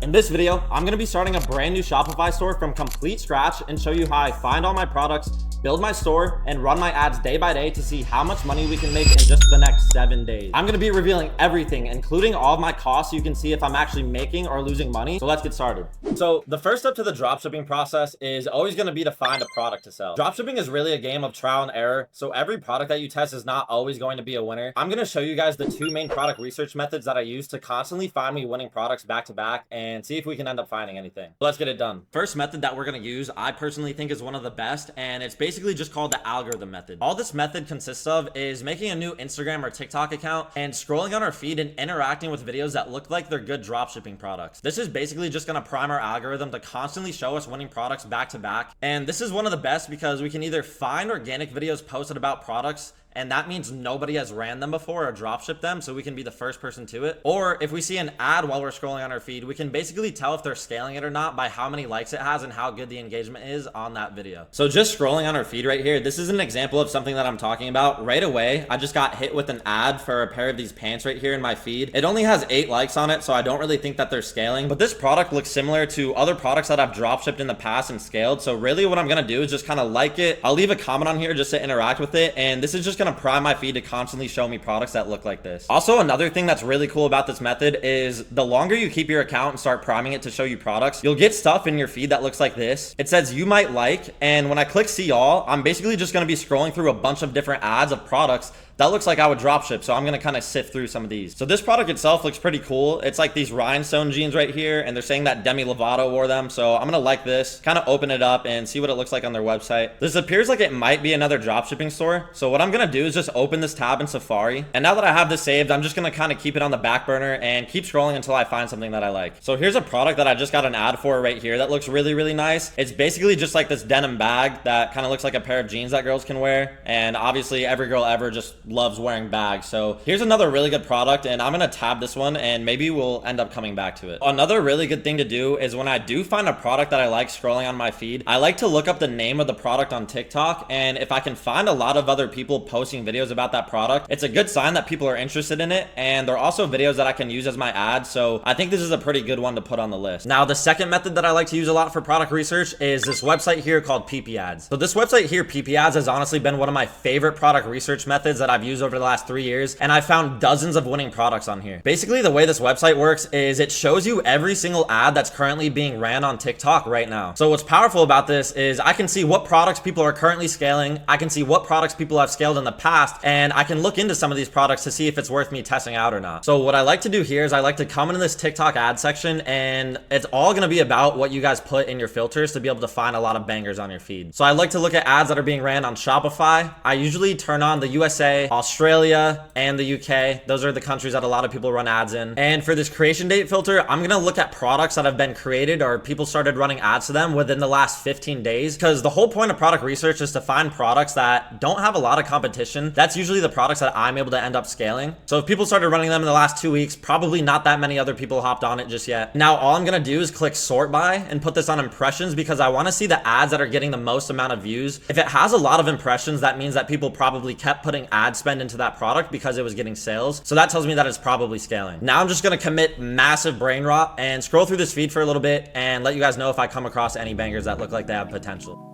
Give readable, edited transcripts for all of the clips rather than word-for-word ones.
In this video, I'm going to be starting a brand new Shopify store from complete scratch and show you how I find all my products, build my store, and run my ads day by day to see how much money we can make in just the next 7 days. I'm going to be revealing everything, including all of my costs, so you can see if I'm actually making or losing money. So let's get started. So the first step to the dropshipping process is always going to be to find a product to sell. Dropshipping is really a game of trial and error, so every product that you test is not always going to be a winner. I'm going to show you guys the 2 main product research methods that I use to constantly find me winning products back to back and see if we can end up finding anything. Let's get it done. First method that we're going to use, I personally think is one of the best, and it's basically just called the algorithm method. All this method consists of is making a new Instagram or TikTok account and scrolling on our feed and interacting with videos that look like they're good dropshipping products. This is basically just going to prime our algorithm to constantly show us winning products back to back. And this is one of the best because we can either find organic videos posted about products, and that means nobody has ran them before or dropshipped them, so we can be the first person to it. Or if we see an ad while we're scrolling on our feed, we can basically tell if they're scaling it or not by how many likes it has and how good the engagement is on that video. So just scrolling on our feed right here, this is an example of something that I'm talking about. Right away, I just got hit with an ad for a pair of these pants right here in my feed. It only has 8 likes on it, so I don't really think that they're scaling. But this product looks similar to other products that I've dropshipped in the past and scaled. So really what I'm gonna do is just kind of like it. I'll leave a comment on here just to interact with it, and this is just gonna prime my feed to constantly show me products that look like this. Also, another thing that's really cool about this method is the longer you keep your account and start priming it to show you products, you'll get stuff in your feed that looks like this. It says you might like, and when I click see all, I'm basically just going to be scrolling through a bunch of different ads of products that looks like I would dropship, so I'm going to kind of sift through some of these. So this product itself looks pretty cool. It's like these rhinestone jeans right here, and they're saying that Demi Lovato wore them, so I'm going to like this, kind of open it up and see what it looks like on their website. This appears like it might be another dropshipping store, so what I'm going to do is just open this tab in Safari, and now that I have this saved, I'm just going to kind of keep it on the back burner and keep scrolling until I find something that I like. So here's a product that I just got an ad for right here that looks really, really nice. It's basically just like this denim bag that kind of looks like a pair of jeans that girls can wear, and obviously every girl ever just loves wearing bags. So here's another really good product, and I'm gonna tab this one and maybe we'll end up coming back to it. Another really good thing to do is when I do find a product that I like scrolling on my feed, I like to look up the name of the product on TikTok, and if I can find a lot of other people posting videos about that product, it's a good sign that people are interested in it, and they're also videos that I can use as my ads, so I think this is a pretty good one to put on the list. Now, the second method that I like to use a lot for product research is this website here called PP Ads. So this website here, PP Ads, has honestly been one of my favorite product research methods that I've used over the last 3 years, and I found dozens of winning products on here. Basically, the way this website works is it shows you every single ad that's currently being ran on TikTok right now. So what's powerful about this is I can see what products people are currently scaling, I can see what products people have scaled in the past, and I can look into some of these products to see if it's worth me testing out or not. So what I like to do here is I like to come into this TikTok ad section, and it's all going to be about what you guys put in your filters to be able to find a lot of bangers on your feed. So I like to look at ads that are being ran on Shopify. I usually turn on the USA, Australia, and the UK. Those are the countries that a lot of people run ads in. And for this creation date filter, I'm gonna look at products that have been created or people started running ads to them within the last 15 days, because the whole point of product research is to find products that don't have a lot of competition. That's usually the products that I'm able to end up scaling. So if people started running them in the last 2 weeks, probably not that many other people hopped on it just yet. Now all I'm gonna do is click sort by and put this on impressions, because I want to see the ads that are getting the most amount of views. If it has a lot of impressions, that means that people probably kept putting ad spend into that product because it was getting sales. So that tells me that it's probably scaling. Now I'm just going to commit massive brain rot and scroll through this feed for a little bit and let you guys know if I come across any bangers that look like they have potential.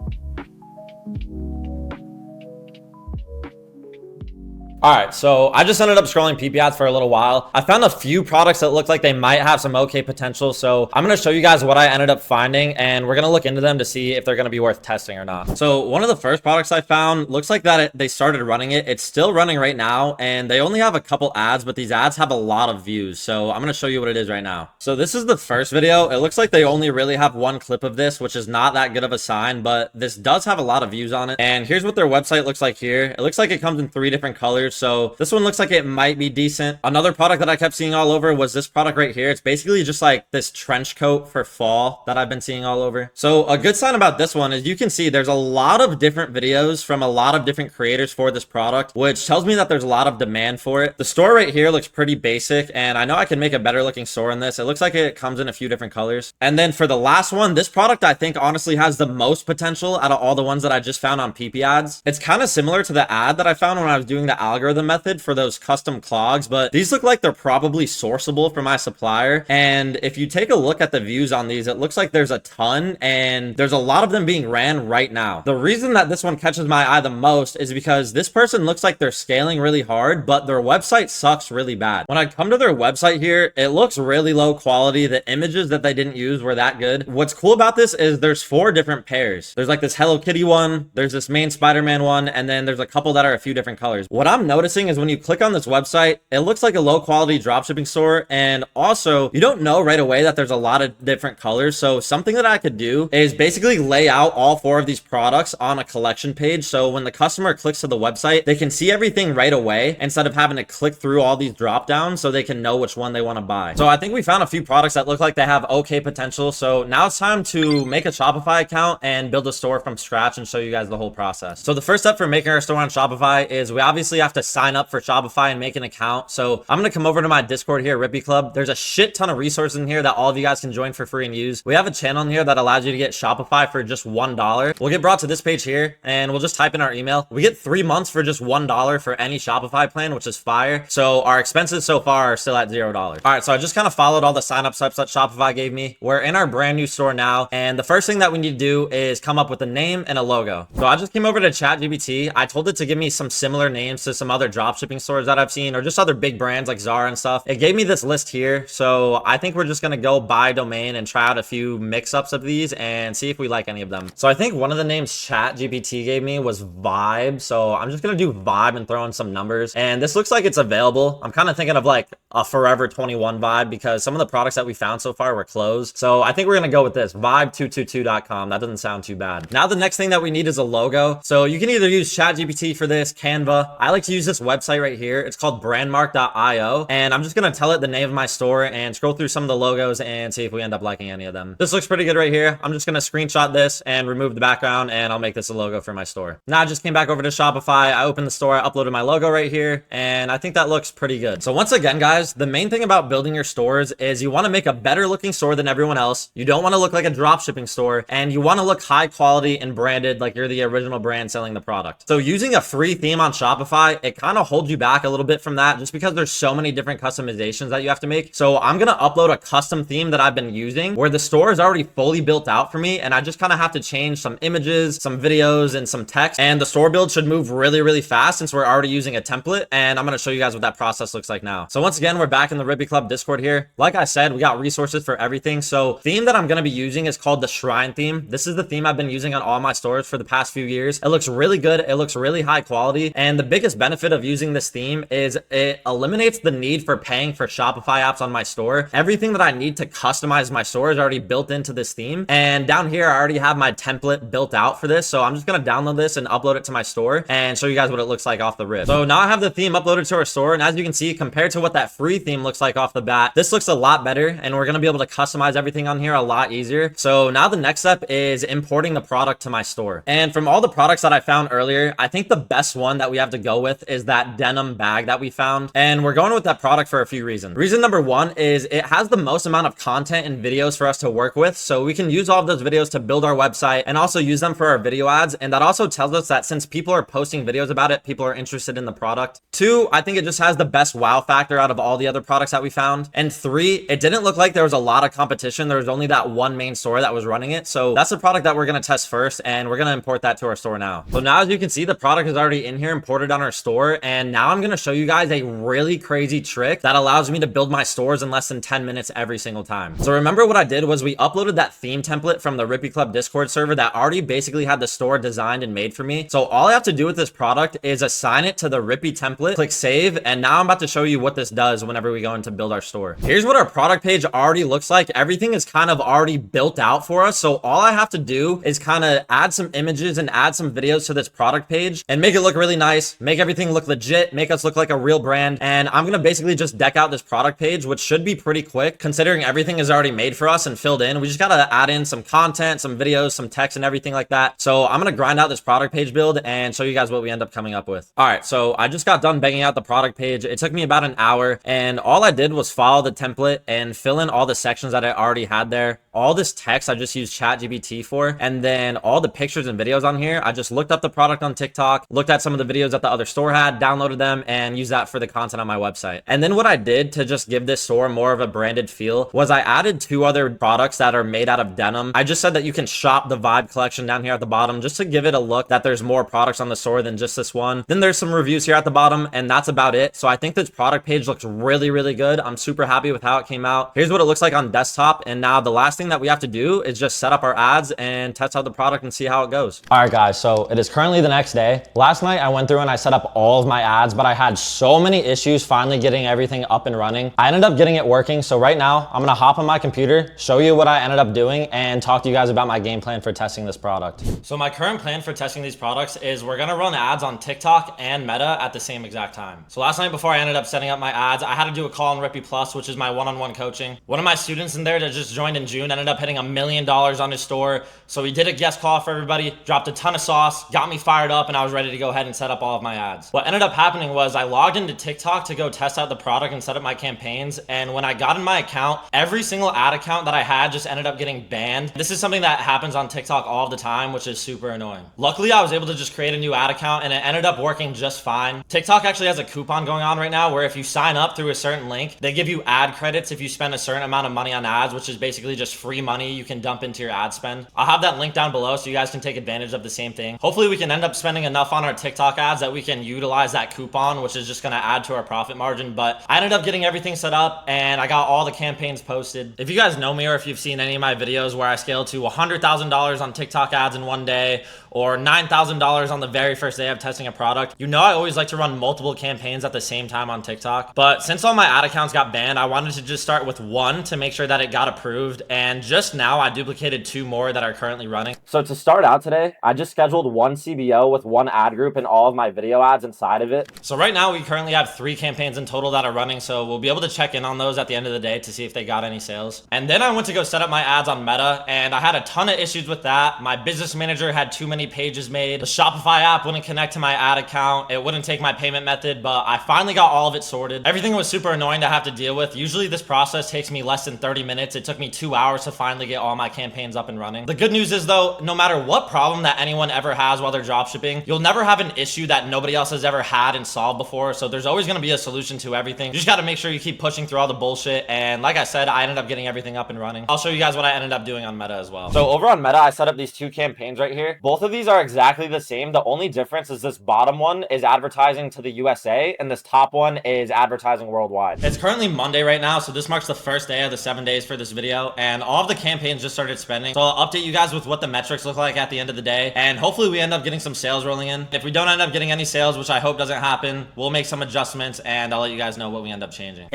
All right, so I just ended up scrolling PP Ads for a little while. I found a few products that looked like they might have some okay potential, so I'm gonna show you guys what I ended up finding, and we're gonna look into them to see if they're gonna be worth testing or not. So one of the first products I found looks like that they started running it. It's still running right now, and they only have a couple ads, but these ads have a lot of views, so I'm gonna show you what it is right now. So this is the first video. It looks like they only really have one clip of this, which is not that good of a sign, but this does have a lot of views on it. And here's what their website looks like here. It looks like it comes in 3 different colors. So this one looks like it might be decent. Another product that I kept seeing all over was this product right here. It's basically just like this trench coat for fall that I've been seeing all over. So a good sign about this one is you can see there's a lot of different videos from a lot of different creators for this product, which tells me that there's a lot of demand for it. The store right here looks pretty basic, and I know I can make a better looking store in this. It looks like it comes in a few different colors. And then for the last one, this product I think honestly has the most potential out of all the ones that I just found on PP Ads. It's kind of similar to the ad that I found when I was doing the algorithm algorithm method for those custom clogs, but these look like they're probably sourceable from my supplier. And if you take a look at the views on these, it looks like there's a ton, and there's a lot of them being ran right now. The reason that this one catches my eye the most is because this person looks like they're scaling really hard, but their website sucks really bad. When I come to their website here, it looks really low quality. The images that they didn't use were that good. What's cool about this is there's 4 different pairs. There's like this Hello Kitty one, there's this main Spider-Man one, and then there's a couple that are a few different colors. What I'm noticing is when you click on this website, it looks like a low quality dropshipping store, and also you don't know right away that there's a lot of different colors. So something that I could do is basically lay out all 4 of these products on a collection page, so when the customer clicks to the website, they can see everything right away instead of having to click through all these drop downs, so they can know which one they want to buy. So I think we found a few products that look like they have okay potential. So now it's time to make a Shopify account and build a store from scratch and show you guys the whole process. So the first step for making our store on Shopify is we obviously have to sign up for Shopify and make an account. So I'm going to come over to my Discord here, Rippy Club. There's a shit ton of resources in here that all of you guys can join for free and use. We have a channel in here that allows you to get Shopify for just $1. We'll get brought to this page here and we'll just type in our email. We get 3 months for just $1 for any Shopify plan, which is fire. So our expenses so far are still at $0. All right, so I just kind of followed all the sign up steps that Shopify gave me. We're in our brand new store now, and the first thing that we need to do is come up with a name and a logo. So I just came over to ChatGPT. I told it to give me some similar names to some other dropshipping stores that I've seen, or just other big brands like Zara and stuff. It gave me this list here, so I think we're just gonna go buy domain and try out a few mix-ups of these and see if we like any of them. So I think one of the names ChatGPT gave me was Vibe, so I'm just gonna do Vibe and throw in some numbers. And this looks like it's available. I'm kind of thinking of like a Forever 21 vibe because some of the products that we found so far were closed. So I think we're gonna go with this, vibe222.com. That doesn't sound too bad. Now the next thing that we need is a logo. So you can either use ChatGPT for this, Canva. I like to use this website right here. It's called brandmark.io, and I'm just gonna tell it the name of my store and scroll through some of the logos and see if we end up liking any of them. This looks pretty good right here. I'm just gonna screenshot this and remove the background, and I'll make this a logo for my store. Now I just came back over to Shopify. I opened the store, I uploaded my logo right here, and I think that looks pretty good. So once again, guys, the main thing about building your stores is you want to make a better looking store than everyone else. You don't want to look like a drop shipping store, and you want to look high quality and branded like you're the original brand selling the product. So using a free theme on Shopify, it kind of holds you back a little bit from that just because there's so many different customizations that you have to make. So I'm going to upload a custom theme that I've been using where the store is already fully built out for me, and I just kind of have to change some images, some videos, and some text, and the store build should move really, really fast since we're already using a template, and I'm going to show you guys what that process looks like now. So once again, we're back in the Rippy Club Discord here. Like I said, we got resources for everything. So theme that I'm going to be using is called the Shrine theme. This is the theme I've been using on all my stores for the past few years. It looks really good. It looks really high quality. And the biggest benefit of using this theme is it eliminates the need for paying for Shopify apps on my store. Everything that I need to customize my store is already built into this theme. And down here, I already have my template built out for this. So I'm just going to download this and upload it to my store and show you guys what it looks like off the rip. So now I have the theme uploaded to our store. And as you can see, compared to what that free theme looks like off the bat, this looks a lot better, and we're going to be able to customize everything on here a lot easier. So now the next step is importing the product to my store. And from all the products that I found earlier, I think the best one that we have to go with is that denim bag that we found. And we're going with that product for a few reasons. Reason number one is it has the most amount of content and videos for us to work with. So we can use all of those videos to build our website and also use them for our video ads. And that also tells us that since people are posting videos about it, people are interested in the product. Two, I think it just has the best wow factor out of all the other products that we found. And three, it didn't look like there was a lot of competition. There was only that one main store that was running it. So that's the product that we're going to test first, and we're going to import that to our store now. So now, as you can see, the product is already in here, imported on our store. And now I'm going to show you guys a really crazy trick that allows me to build my stores in less than 10 minutes every single time. So remember what I did was we uploaded that theme template from the Rippy Club Discord server that already basically had the store designed and made for me. So all I have to do with this product is assign it to the Rippy template, click save, and now I'm about to show you what this does whenever we go in to build our store. Here's what our product page already looks like. Everything is kind of already built out for us. So all I have to do is kind of add some images and add some videos to this product page and make it look really nice, make everything look legit, make us look like a real brand. And I'm going to basically just deck out this product page, which should be pretty quick considering everything is already made for us and filled in. We just got to add in some content, some videos, some text and everything like that. So I'm going to grind out this product page build and show you guys what we end up coming up with. All right, so I just got done banging out the product page. It took me about an hour, And all I did was follow the template and fill in all the sections that I already had there. All this text I just used ChatGPT for, and then all the pictures and videos on here, I just looked up the product on TikTok, looked at some of the videos that the other store had, downloaded them, and used that for the content on my website. And then what I did to just give this store more of a branded feel was I added 2 other products that are made out of denim. I just said that you can shop the Vibe collection down here at the bottom just to give it a look that there's more products on the store than just this one. Then there's some reviews here at the bottom, and that's about it. So I think this product page looks really, really good. I'm super happy with how it came out. Here's what it looks like on desktop. And now the last thing that we have to do is just set up our ads and test out the product and see how it goes. All right, guys, so it is currently the next day. Last night I went through and I set up all of my ads, but I had so many issues finally getting everything up and running. I ended up getting it working. So right now I'm gonna hop on my computer, show you what I ended up doing, and talk to you guys about my game plan for testing this product. So my current plan for testing these products is we're gonna run ads on TikTok and Meta at the same exact time. So last night before I ended up setting up my ads, I had to do a call on Rippy Plus, which is my one-on-one coaching. One of my students in there that just joined in June ended up hitting $1 million on his store. So he did a guest call for everybody, dropped a ton of sauce, got me fired up, and I was ready to go ahead and set up all of my ads. What ended up happening was I logged into TikTok to go test out the product and set up my campaigns. And when I got in my account, every single ad account that I had just ended up getting banned. This is something that happens on TikTok all the time, which is super annoying. Luckily, I was able to just create a new ad account and it ended up working just fine. TikTok actually has a coupon going on right now where if you sign up through a certain link, they give you ad credits if you spend a certain amount of money on ads, which is basically just free money you can dump into your ad spend. I'll have that link down below so you guys can take advantage of the same thing. Hopefully we can end up spending enough on our TikTok ads that we can utilize that coupon, which is just going to add to our profit margin. But I ended up getting everything set up and I got all the campaigns posted. If you guys know me or if you've seen any of my videos where I scaled to $100,000 on TikTok ads in one day or $9,000 on the very first day of testing a product, you know I always like to run multiple campaigns at the same time on TikTok. But since all my ad accounts got banned, I wanted to just start with one to make sure that it got approved. And just now I duplicated 2 more that are currently running. So to start out today, I just scheduled 1 CBO with 1 ad group and all of my video ads inside of it. So right now we currently have 3 campaigns in total that are running. So we'll be able to check in on those at the end of the day to see if they got any sales. And then I went to go set up my ads on Meta and I had a ton of issues with that. My business manager had too many pages made. The Shopify app wouldn't connect to my ad account. It wouldn't take my payment method, but I finally got all of it sorted. Everything was super annoying to have to deal with. Usually this process takes me less than 30 minutes. It took me 2 hours to finally get all my campaigns up and running. The good news is though, no matter what problem that anyone ever has while they're dropshipping, you'll never have an issue that nobody else has ever had and solved before. So there's always going to be a solution to everything. You just got to make sure you keep pushing through all the bullshit. And like I said, I ended up getting everything up and running. I'll show you guys what I ended up doing on Meta as well. So over on Meta, I set up these 2 campaigns right here. Both of these are exactly the same. The only difference is this bottom one is advertising to the USA and this top one is advertising worldwide. It's currently Monday right now, so this marks the first day of the 7 days for this video, and all of the campaigns just started spending. So I'll update you guys with what the metrics look like at the end of the day, and hopefully we end up getting some sales rolling in. If we don't end up getting any sales, which I hope doesn't happen, we'll make some adjustments and I'll let you guys know what we end up changing.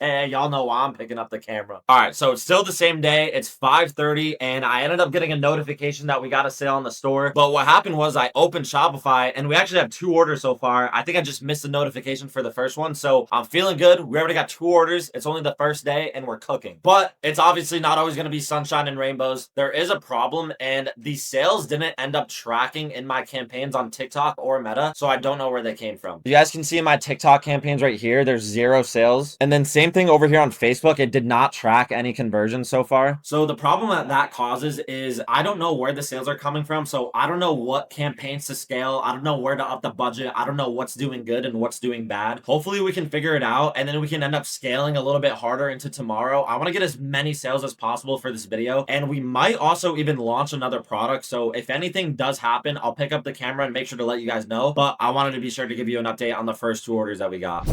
Y'all know why I'm picking up the camera. All right, so it's still the same day. It's 5:30 and I ended up getting a notification that we got a sale in the store. But what happened was I opened Shopify and we actually have 2 orders so far. I think I just missed the notification for the first one. So I'm feeling good. We already got 2 orders. It's only the first day and we're cooking. But it's obviously not always going to be sunshine and rainbows. There is a problem and the sales didn't end up tracking in my campaigns on TikTok or Meta. So I don't know where they came from. You guys can see in my TikTok campaigns right here, there's 0 sales. And then same thing over here on Facebook. It did not track any conversions so far. So the problem that causes is I don't know where the sales are coming from. So I don't know what campaigns to scale. I don't know where to up the budget. I don't know what's doing good and what's doing bad. Hopefully we can figure it out and then we can end up scaling a little bit harder into tomorrow. I want to get as many sales as possible for this video. And we might also even launch another product. So if anything does happen, I'll pick up the camera and make sure to let you guys know. But I wanted to be sure to give you an update on the first 2 orders that we got.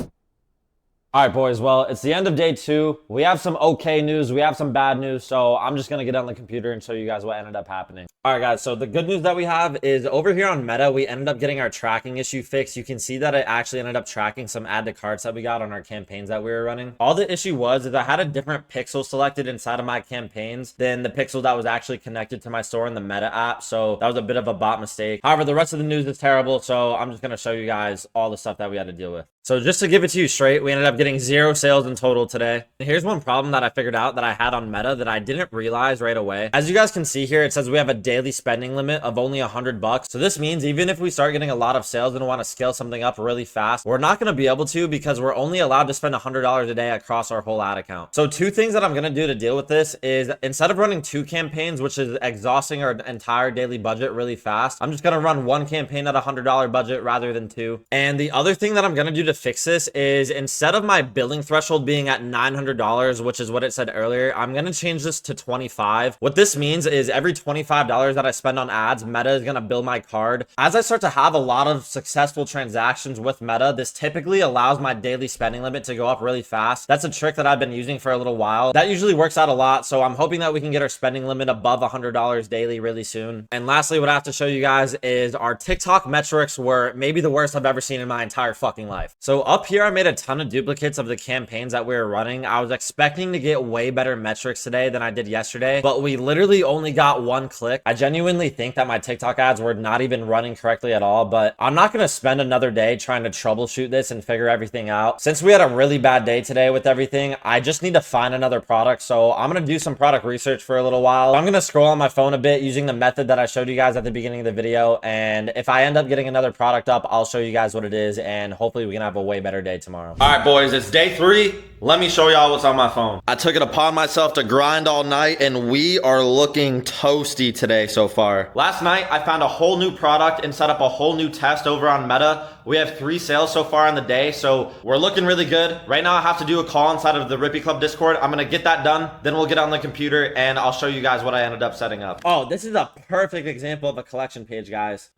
All right, boys. Well, it's the end of day 2. We have some okay news. We have some bad news. So I'm just going to get on the computer and show you guys what ended up happening. All right, guys. So the good news that we have is over here on Meta, we ended up getting our tracking issue fixed. You can see that it actually ended up tracking some add to carts that we got on our campaigns that we were running. All the issue was is I had a different pixel selected inside of my campaigns than the pixel that was actually connected to my store in the Meta app. So that was a bit of a bot mistake. However, the rest of the news is terrible. So I'm just going to show you guys all the stuff that we had to deal with. So just to give it to you straight, we ended up getting 0 sales in total today. And here's one problem that I figured out that I had on Meta that I didn't realize right away. As you guys can see here, it says we have a daily spending limit of only $100. So this means even if we start getting a lot of sales and want to scale something up really fast, we're not going to be able to because we're only allowed to spend $100 a day across our whole ad account. So 2 things that I'm going to do to deal with this is instead of running 2 campaigns, which is exhausting our entire daily budget really fast, I'm just going to run 1 campaign at $100 budget rather than 2. And the other thing that I'm going to do to fix this is instead of my billing threshold being at $900, which is what it said earlier, I'm going to change this to $25. What this means is every $25 that I spend on ads, Meta is going to bill my card. As I start to have a lot of successful transactions with Meta, this typically allows my daily spending limit to go up really fast. That's a trick that I've been using for a little while. That usually works out a lot. So I'm hoping that we can get our spending limit above $100 daily really soon. And lastly, what I have to show you guys is our TikTok metrics were maybe the worst I've ever seen in my entire fucking life. So up here, I made a ton of duplicates of the campaigns that we were running. I was expecting to get way better metrics today than I did yesterday, but we literally only got 1 click. I genuinely think that my TikTok ads were not even running correctly at all, but I'm not going to spend another day trying to troubleshoot this and figure everything out. Since we had a really bad day today with everything, I just need to find another product. So I'm going to do some product research for a little while. I'm going to scroll on my phone a bit using the method that I showed you guys at the beginning of the video. And if I end up getting another product up, I'll show you guys what it is. And hopefully we can have a way better day tomorrow. All right, boys, it's day 3. Let me show y'all what's on my phone. I took it upon myself to grind all night and we are looking toasty today so far. Last night, I found a whole new product and set up a whole new test over on Meta. We have 3 sales so far in the day, so we're looking really good. Right now, I have to do a call inside of the Rippy Club Discord. I'm gonna get that done, then we'll get on the computer and I'll show you guys what I ended up setting up. Oh, this is a perfect example of a collection page, guys.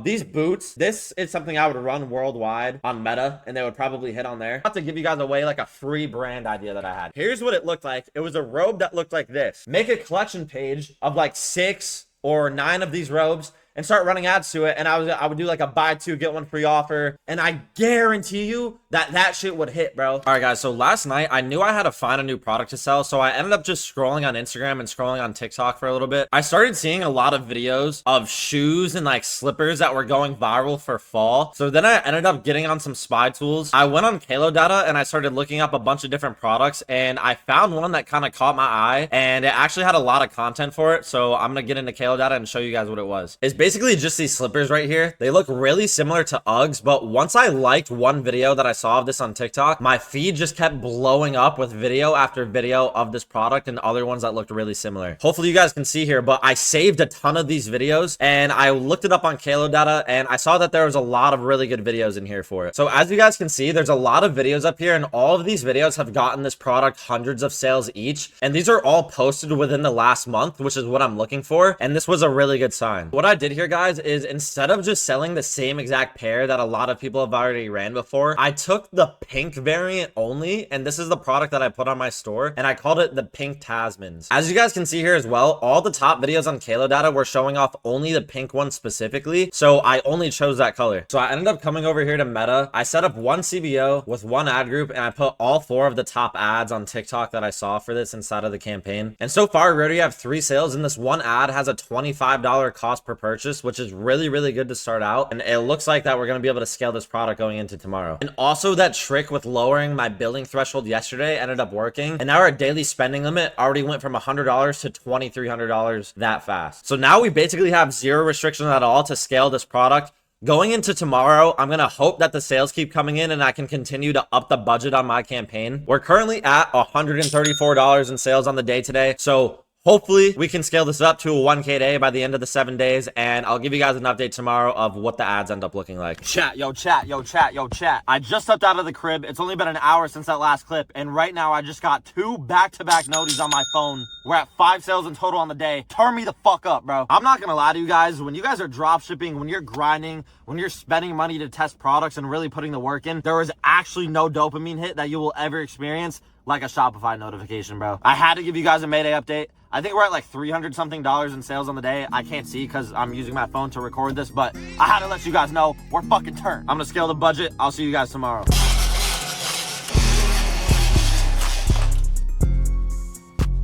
These boots, this is something I would run worldwide on Meta and they would probably hit on there. I have to give you guys away like a free brand idea that I had. Here's what it looked like. It was a robe that looked like this. Make a collection page of like 6 or 9 of these robes and start running ads to it, and I would do like a buy 2 get 1 free offer, and I guarantee you that shit would hit, bro. All right, guys, so last night I knew I had to find a new product to sell, so I ended up just scrolling on Instagram and scrolling on TikTok for a little bit. I started seeing a lot of videos of shoes and like slippers that were going viral for fall, so then I ended up getting on some spy tools. I went on Kalo Data and I started looking up a bunch of different products, and I found one that kind of caught my eye, and it actually had a lot of content for it, so I'm gonna get into Kalo Data and show you guys what it was. It's basically just these slippers right here. They look really similar to Uggs, but once I liked one video that I saw of this on TikTok, my feed just kept blowing up with video after video of this product and other ones that looked really similar. Hopefully you guys can see here, but I saved a ton of these videos and I looked it up on Kalo Data and I saw that there was a lot of really good videos in here for it. So as you guys can see, there's a lot of videos up here and all of these videos have gotten this product hundreds of sales each. And these are all posted within the last month, which is what I'm looking for. And this was a really good sign. What I did here, guys, is instead of just selling the same exact pair that a lot of people have already ran before, I took the pink variant only, and this is the product that I put on my store, and I called it the pink Tasmans. As you guys can see here as well, all the top videos on Kalo Data were showing off only the pink one specifically, so I only chose that color. So I ended up coming over here to Meta. I set up 1 CBO with 1 ad group, and I put all 4 of the top ads on TikTok that I saw for this inside of the campaign. And so far, we already have 3 sales, and this 1 ad has a $25 cost per purchase, which is really good to start out, and it looks like that we're going to be able to scale this product going into tomorrow. And also that trick with lowering my billing threshold yesterday ended up working, and now our daily spending limit already went from $100 to $2,300 that fast. So now we basically have 0 restrictions at all to scale this product. Going into tomorrow, I'm going to hope that the sales keep coming in and I can continue to up the budget on my campaign. We're currently at $134 in sales on the day today, so hopefully we can scale this up to a 1K day by the end of the 7 days, and I'll give you guys an update tomorrow of what the ads end up looking like. Chat. I just stepped out of the crib. It's only been an hour since that last clip, and right now I just got 2 back-to-back noties on my phone. We're at 5 sales in total on the day. Turn me the fuck up, bro. I'm not gonna lie to you guys. When you guys are drop shipping, when you're grinding, when you're spending money to test products and really putting the work in, there is actually no dopamine hit that you will ever experience like a Shopify notification, bro. I had to give you guys a Mayday update. I think we're at like $300 something in sales on the day. I can't see because I'm using my phone to record this, but I had to let you guys know we're fucking turned. I'm gonna scale the budget. I'll see you guys tomorrow.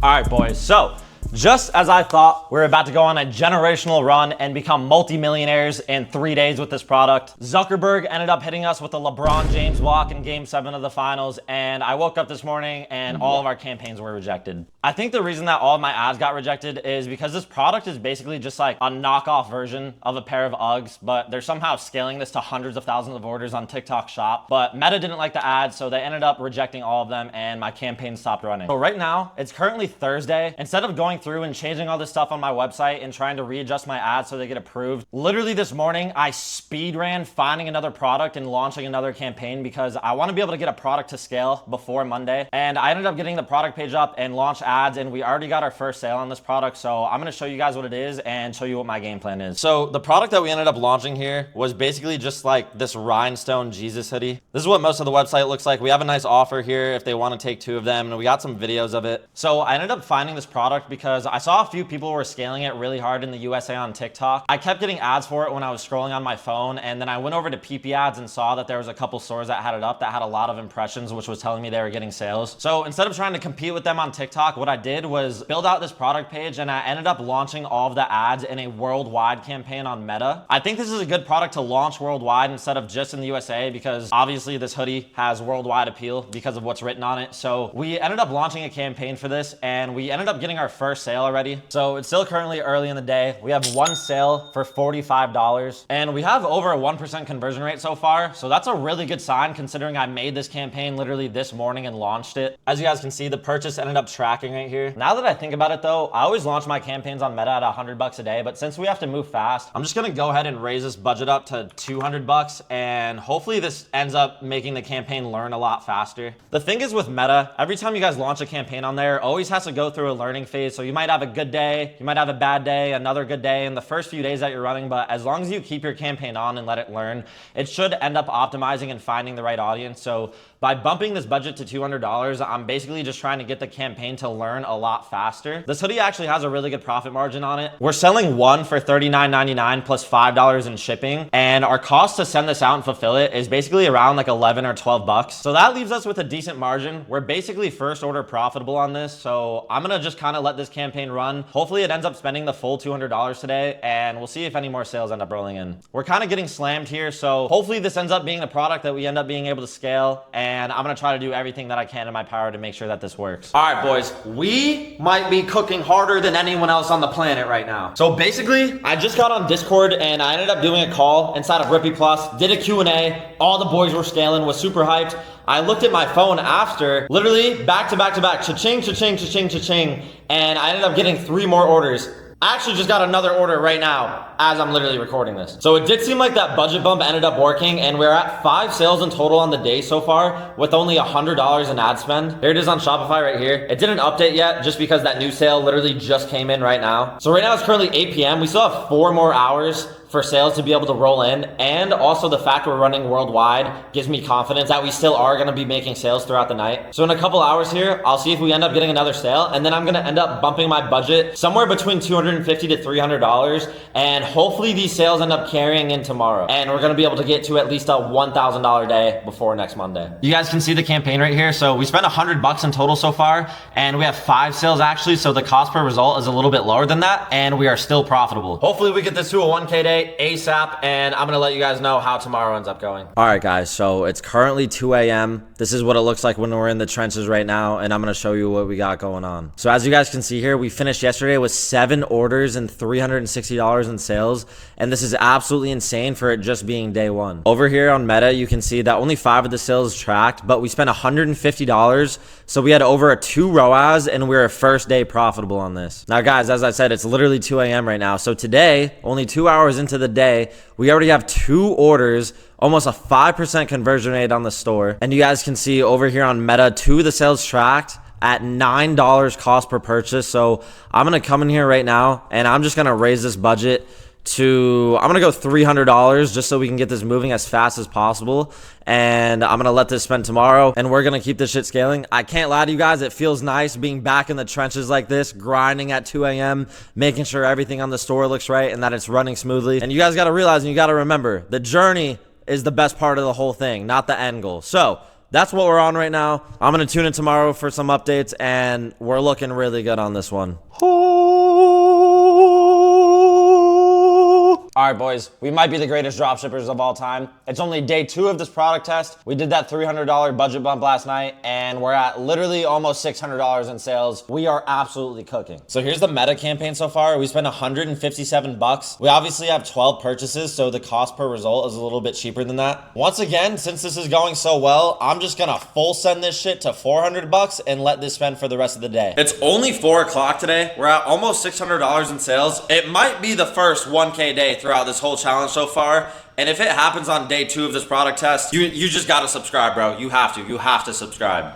All right, boys. So Just as I thought, we're about to go on a generational run and become multimillionaires in 3 days with this product. Zuckerberg ended up hitting us with a LeBron James walk in Game 7 of the finals, and I woke up this morning and all of our campaigns were rejected. I think the reason that all of my ads got rejected is because this product is basically just like a knockoff version of a pair of Uggs, but they're somehow scaling this to hundreds of thousands of orders on TikTok Shop. But Meta didn't like the ads, so they ended up rejecting all of them and my campaign stopped running. So right now, it's currently Thursday. Instead of going through and changing all this stuff on my website and trying to readjust my ads so they get approved, literally this morning I speed ran finding another product and launching another campaign because I want to be able to get a product to scale before Monday. And I ended up getting the product page up and launched ads, and we already got our first sale on this product. So I'm going to show you guys what it is and show you what my game plan is. So the product that we ended up launching here was basically just like this rhinestone Jesus hoodie. This is what most of the website looks like. We have a nice offer here if they want to take 2 of them, and we got some videos of it. So I ended up finding this product because I saw a few people were scaling it really hard in the USA on TikTok. I kept getting ads for it when I was scrolling on my phone, and then I went over to PP ads and saw that there was a couple stores that had it up that had a lot of impressions, which was telling me they were getting sales. So instead of trying to compete with them on TikTok, what I did was build out this product page, and I ended up launching all of the ads in a worldwide campaign on Meta. I think this is a good product to launch worldwide instead of just in the USA, because obviously this hoodie has worldwide appeal because of what's written on it. So we ended up launching a campaign for this, and we ended up getting our first sale already. So it's still currently early in the day. We have 1 sale for $45, and we have over a 1% conversion rate so far. So that's a really good sign considering I made this campaign literally this morning and launched it. As you guys can see, the purchase ended up tracking right here. Now that I think about it though, I always launch my campaigns on Meta at $100 a day, but since we have to move fast, I'm just gonna go ahead and raise this budget up to $200, and hopefully this ends up making the campaign learn a lot faster. The thing is with Meta, every time you guys launch a campaign on there, it always has to go through a learning phase. So you might have a good day, you might have a bad day, another good day in the first few days that you're running, but as long as you keep your campaign on and let it learn, it should end up optimizing and finding the right audience. So by bumping this budget to $200, I'm basically just trying to get the campaign to learn a lot faster. This hoodie actually has a really good profit margin on it. We're selling 1 for $39.99 plus $5 in shipping, and our cost to send this out and fulfill it is basically around like 11 or 12 bucks. So that leaves us with a decent margin. We're basically first order profitable on this, so I'm gonna just kind of let this campaign run. Hopefully it ends up spending the full $200 today, and we'll see if any more sales end up rolling in. We're kind of getting slammed here, so hopefully this ends up being the product that we end up being able to scale, and I'm gonna try to do everything that I can in my power to make sure that this works. All right, boys, we might be cooking harder than anyone else on the planet right now. So basically, I just got on Discord and I ended up doing a call inside of Rippy Plus, did a Q&A, all the boys were scaling, was super hyped. I looked at my phone after, literally back to back to back, cha-ching, cha-ching, cha-ching, cha-ching, and I ended up getting 3 more orders. I actually just got another order right now as I'm literally recording this. So it did seem like that budget bump ended up working, and we're at 5 sales in total on the day so far with only $100 in ad spend. Here it is on Shopify right here. It didn't update yet just because that new sale literally just came in right now. So right now it's currently 8 p.m. We still have 4 more hours for sales to be able to roll in, and also the fact we're running worldwide gives me confidence that we still are going to be making sales throughout the night. So in a couple hours here, I'll see if we end up getting another sale, and then I'm going to end up bumping my budget somewhere between $250 to $300, and hopefully these sales end up carrying in tomorrow, and we're going to be able to get to at least a $1,000 day before next Monday. You guys can see the campaign right here. So we spent $100 in total so far, and we have 5 sales actually, so the cost per result is a little bit lower than that, and we are still profitable. Hopefully we get this to a 1K day ASAP, and I'm gonna let you guys know how tomorrow ends up going. All right, guys, so it's currently 2 a.m. This is what it looks like when we're in the trenches right now, and I'm gonna show you what we got going on. So as you guys can see here, we finished yesterday with 7 orders and $360 in sales, and this is absolutely insane for it just being day 1. Over here on Meta, you can see that only 5 of the sales tracked, but we spent $150, so we had over a 2 ROAS, and we're first day profitable on this. Now, guys, as I said, it's literally 2 a.m. right now, so today, only 2 hours into the day, we already have 2 orders, almost a 5% conversion rate on the store. And you guys can see over here on Meta, 2 of the sales tracked at $9 cost per purchase. So I'm gonna come in here right now and I'm just gonna raise this budget to, I'm gonna go $300 just so we can get this moving as fast as possible. And I'm gonna let this spend tomorrow, and we're gonna keep this shit scaling. I can't lie to you guys, it feels nice being back in the trenches like this, grinding at 2 a.m., making sure everything on the store looks right and that it's running smoothly. And you guys gotta realize and you gotta remember, the journey is the best part of the whole thing, not the end goal. So that's what we're on right now. I'm gonna tune in tomorrow for some updates, and we're looking really good on this one. All right, boys, we might be the greatest dropshippers of all time. It's only day 2 of this product test. We did that $300 budget bump last night, and we're at literally almost $600 in sales. We are absolutely cooking. So here's the meta campaign so far. We spent 157 bucks. We obviously have 12 purchases, so the cost per result is a little bit cheaper than that. Once again, since this is going so well, I'm just gonna full send this shit to 400 bucks and let this spend for the rest of the day. It's only 4 o'clock today. We're at almost $600 in sales. It might be the first 1K day throughout this whole challenge so far. And if it happens on day 2 of this product test, you just gotta subscribe, bro. You have to subscribe.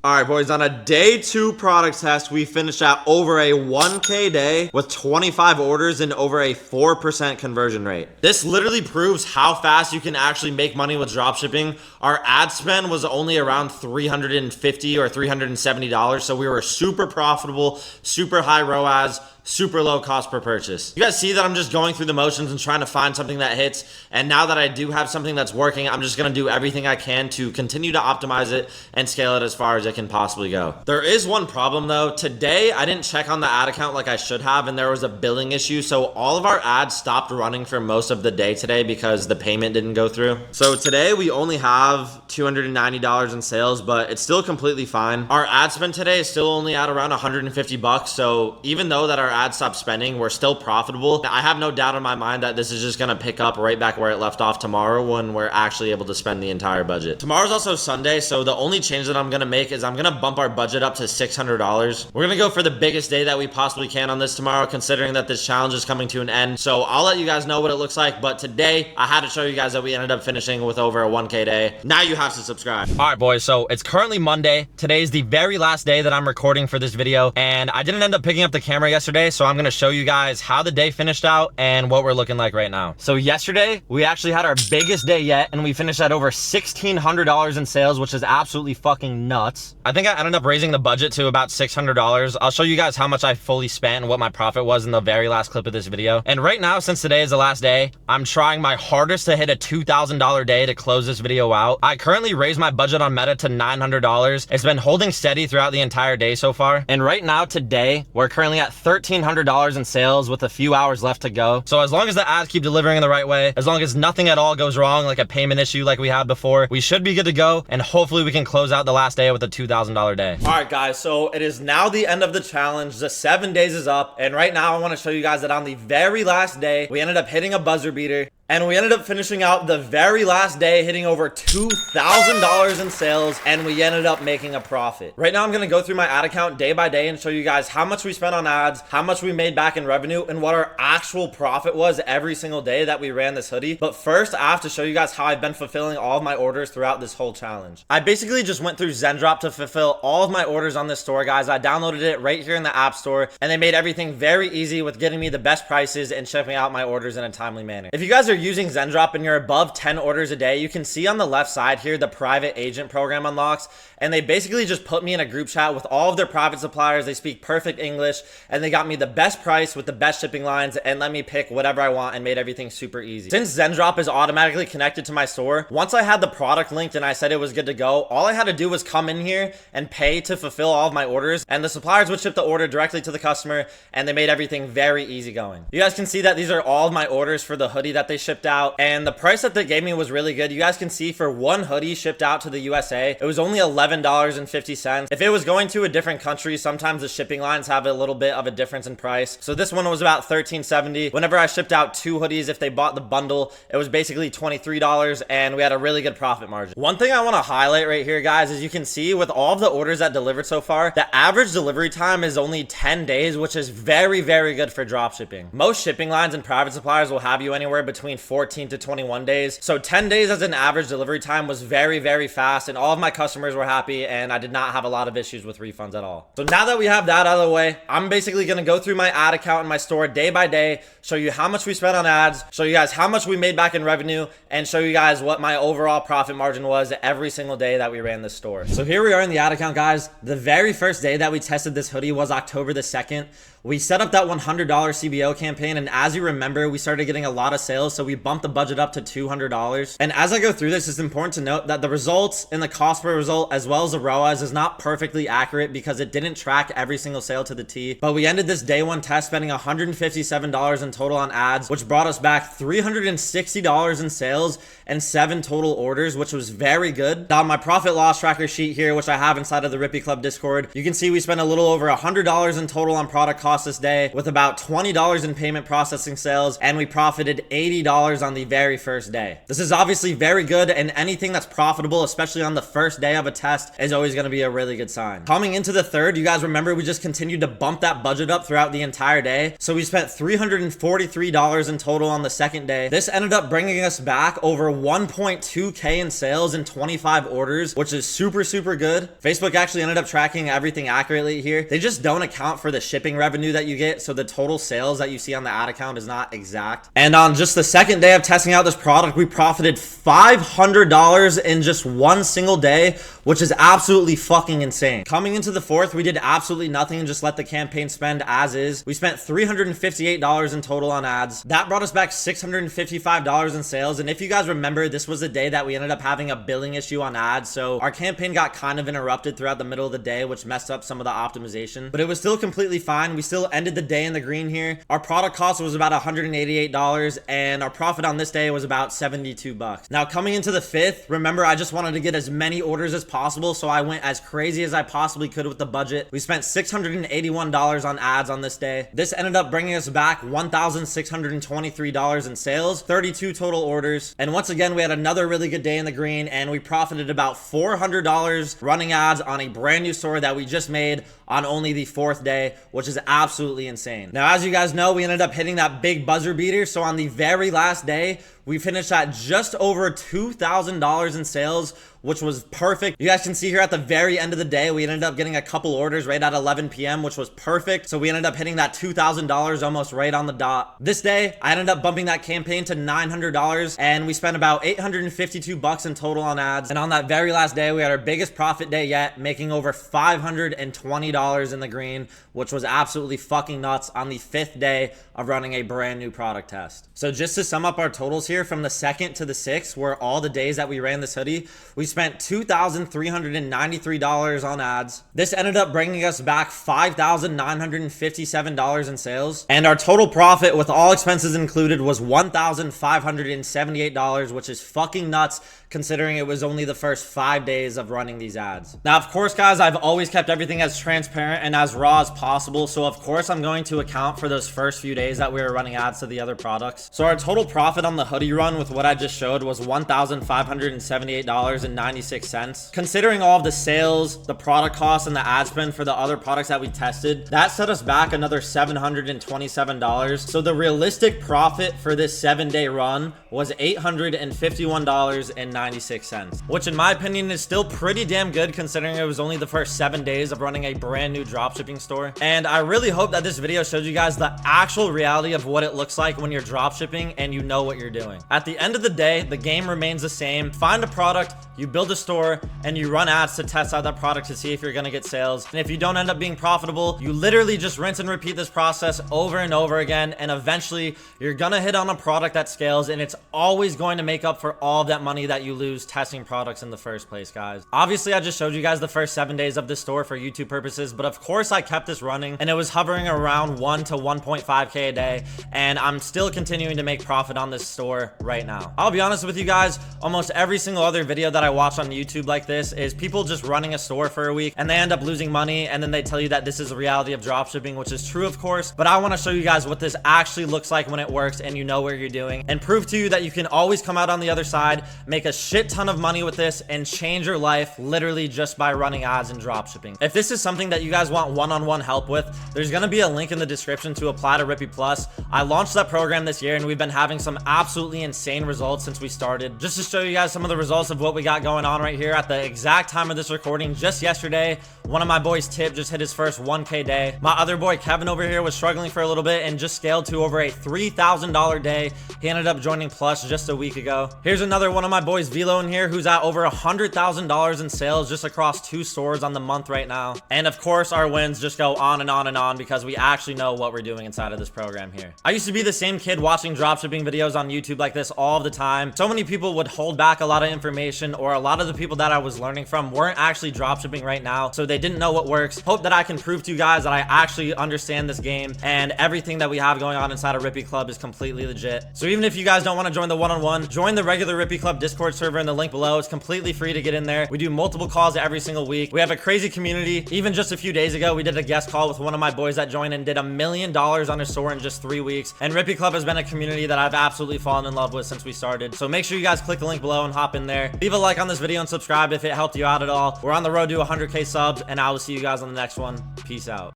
All right, boys, on a day 2 product test, we finished at over a 1K day with 25 orders and over a 4% conversion rate. This literally proves how fast you can actually make money with dropshipping. Our ad spend was only around $350 or $370, so we were super profitable, super high ROAS, super low cost per purchase. You guys see that I'm just going through the motions and trying to find something that hits. And now that I do have something that's working, I'm just gonna do everything I can to continue to optimize it and scale it as far as it can possibly go. There is one problem though. Today, I didn't check on the ad account like I should have, and there was a billing issue. So all of our ads stopped running for most of the day today because the payment didn't go through. So today we only have $290 in sales, but it's still completely fine. Our ad spend today is still only at around 150 bucks. So even though that our ad stopped spending, we're still profitable. I have no doubt in my mind that this is just gonna pick up right back where it left off tomorrow when we're actually able to spend the entire budget. Tomorrow's also Sunday, so the only change that I'm gonna make is I'm gonna bump our budget up to $600. We're gonna go for the biggest day that we possibly can on this tomorrow, considering that this challenge is coming to an end. So I'll let you guys know what it looks like, but today I had to show you guys that we ended up finishing with over a 1K day. Now you have to subscribe. All right, boys, so it's currently Monday. Today is the very last day that I'm recording for this video, and I didn't end up picking up the camera yesterday, so I'm gonna show you guys how the day finished out and what we're looking like right now. So yesterday, we actually had our biggest day yet, and we finished at over $1,600 in sales, which is absolutely fucking nuts. I think I ended up raising the budget to about $600. I'll show you guys how much I fully spent and what my profit was in the very last clip of this video. And right now, since today is the last day, I'm trying my hardest to hit a $2,000 day to close this video out. I currently raised my budget on Meta to $900. It's been holding steady throughout the entire day so far. And right now, today, we're currently at $1,300 in sales with a few hours left to go. So as long as the ads keep delivering in the right way, as long as nothing at all goes wrong, like a payment issue like we had before, we should be good to go. And hopefully we can close out the last day with a $2,000 day. All right, guys, so it is now the end of the challenge. The 7 days is up. And right now I want to show you guys that on the very last day, we ended up hitting a buzzer beater. And we ended up finishing out the very last day hitting over $2,000 in sales, and we ended up making a profit. Right now, I'm gonna go through my ad account day by day and show you guys how much we spent on ads, how much we made back in revenue, and what our actual profit was every single day that we ran this hoodie. But first, I have to show you guys how I've been fulfilling all of my orders throughout this whole challenge. I basically just went through Zendrop to fulfill all of my orders on this store, guys. I downloaded it right here in the App Store, and they made everything very easy with getting me the best prices and shipping out my orders in a timely manner. If you guys are using Zendrop and you're above 10 orders a day, you can see on the left side here the private agent program unlocks, and they basically just put me in a group chat with all of their private suppliers. They speak perfect English, and they got me the best price with the best shipping lines and let me pick whatever I want and made everything super easy. Since Zendrop is automatically connected to my store, once I had the product linked and I said it was good to go, all I had to do was come in here and pay to fulfill all of my orders, and the suppliers would ship the order directly to the customer, and they made everything very easy going. You guys can see that these are all of my orders for the hoodie that they shipped out, and the price that they gave me was really good. You guys can see for one hoodie shipped out to the USA, it was only $11.50. If it was going to a different country, sometimes the shipping lines have a little bit of a difference in price. So this one was about $13.70. Whenever I shipped out 2 hoodies, if they bought the bundle, it was basically $23, and we had a really good profit margin. One thing I want to highlight right here, guys, is you can see with all of the orders that delivered so far, the average delivery time is only 10 days, which is very, very good for dropshipping. Most shipping lines and private suppliers will have you anywhere between 14 to 21 days. So 10 days as an average delivery time was very, very fast, and all of my customers were happy, and I did not have a lot of issues with refunds at all. So now that we have that out of the way, I'm basically going to go through my ad account in my store day by day, show you how much we spent on ads, show you guys how much we made back in revenue, and show you guys what my overall profit margin was every single day that we ran this store. So here we are in the ad account, guys. The very first day that we tested this hoodie was October the 2nd. We set up that $100 CBO campaign, and as you remember, we started getting a lot of sales, so we bumped the budget up to $200. And as I go through this, it's important to note that the results and the cost per result, as well as the ROAS, is not perfectly accurate because it didn't track every single sale to the T. But we ended this day one test spending $157 in total on ads, which brought us back $360 in sales and 7 total orders, which was very good. Now, on my profit loss tracker sheet here, which I have inside of the Rippy Club Discord, you can see we spent a little over $100 in total on product costs this day, with about $20 in payment processing sales, and we profited $80 on the very first day. This is obviously very good, and anything that's profitable, especially on the first day of a test, is always going to be a really good sign. Coming into the third, you guys remember we just continued to bump that budget up throughout the entire day, so we spent $343 in total on the second day. This ended up bringing us back over 1.2K in sales and 25 orders, which is super good. Facebook actually ended up tracking everything accurately here. They just don't account for the shipping revenue that you get, so the total sales that you see on the ad account is not exact. And on just the second day of testing out this product, we profited $500 in just one single day, which is absolutely fucking insane. Coming into the fourth, we did absolutely nothing and just let the campaign spend as is. We spent $358 in total on ads. That brought us back $655 in sales. And if you guys remember, this was the day that we ended up having a billing issue on ads. So our campaign got kind of interrupted throughout the middle of the day, which messed up some of the optimization, but it was still completely fine. We still ended the day in the green here. Our product cost was about $188 and our profit on this day was about 72 bucks. Now coming into the fifth, remember I just wanted to get as many orders as possible, so I went as crazy as I possibly could with the budget. We spent $681 on ads on this day. This ended up bringing us back $1,623 in sales, 32 total orders, and once again we had another really good day in the green, and we profited about $400 running ads on a brand new store that we just made on only the fourth day, which is absolutely insane. Now, as you guys know, we ended up hitting that big buzzer beater. So on the very last day, we finished at just over $2,000 in sales, which was perfect. You guys can see here at the very end of the day, we ended up getting a couple orders right at 11 p.m., which was perfect. So we ended up hitting that $2,000 almost right on the dot. This day, I ended up bumping that campaign to $900 and we spent about 852 bucks in total on ads. And on that very last day, we had our biggest profit day yet, making over $520 in the green, which was absolutely fucking nuts on the fifth day of running a brand new product test. So just to sum up our totals here, from the second to the sixth, where all the days that we ran this hoodie, we spent $2,393 on ads. This ended up bringing us back $5,957 in sales. And our total profit with all expenses included was $1,578, which is fucking nuts considering it was only the first 5 days of running these ads. Now, of course, guys, I've always kept everything as transparent and as raw as possible. So of course, I'm going to account for those first few days that we were running ads to the other products. So our total profit on the hoodie run with what I just showed was $1,578.96. Considering all of the sales, the product costs, and the ad spend for the other products that we tested, that set us back another $727. So the realistic profit for this 7-day run was $851.96, which in my opinion is still pretty damn good considering it was only the first 7 days of running a brand new dropshipping store. And I really hope that this video showed you guys the actual reality of what it looks like when you're dropshipping and you know what you're doing. At the end of the day, the game remains the same. Find a product, you build a store, and you run ads to test out that product to see if you're gonna get sales. And if you don't end up being profitable, you literally just rinse and repeat this process over and over again, and eventually you're gonna hit on a product that scales, and it's always going to make up for all of that money that you lose testing products in the first place, guys. Obviously, I just showed you guys the first 7 days of this store for YouTube purposes, but of course I kept this running, and it was hovering around 1 to 1.5K a day, and I'm still continuing to make profit on this store right now. I'll be honest with you guys, almost every single other video that I watch on YouTube like this is people just running a store for a week and they end up losing money, and then they tell you that this is the reality of dropshipping, which is true, of course, but I want to show you guys what this actually looks like when it works and you know what you're doing, and prove to you that you can always come out on the other side, make a shit ton of money with this, and change your life literally just by running ads and dropshipping. If this is something that you guys want one-on-one help with, there's going to be a link in the description to apply to Rippy Plus. I launched that program this year and we've been having some absolutely insane results since we started. Just to show you guys some of the results of what we got going on right here at the exact time of this recording, just yesterday, one of my boys, Tip, just hit his first 1K day. My other boy, Kevin, over here was struggling for a little bit and just scaled to over a $3,000 day. He ended up joining Plus just a week ago. Here's another one of my boys, Velo, in here, who's at over $100,000 in sales just across 2 stores on the month right now. And of course, our wins just go on and on and on because we actually know what we're doing inside of this program here. I used to be the same kid watching dropshipping videos on YouTube YouTube like this all the time. So many people would hold back a lot of information, or a lot of the people that I was learning from weren't actually dropshipping right now, so they didn't know what works. Hope that I can prove to you guys that I actually understand this game, and everything that we have going on inside of Rippy Club is completely legit. So even if you guys don't want to join the one-on-one, join the regular Rippy Club Discord server in the link below. It's completely free to get in there. We do multiple calls every single week. We have a crazy community. Even just a few days ago, we did a guest call with one of my boys that joined and did $1 million on his store in just 3 weeks. And Rippy Club has been a community that I've absolutely fallen in love with since we started. So make sure you guys click the link below and hop in there. Leave a like on this video and subscribe if it helped you out at all. We're on the road to 100K subs, and I will see you guys on the next one. Peace out.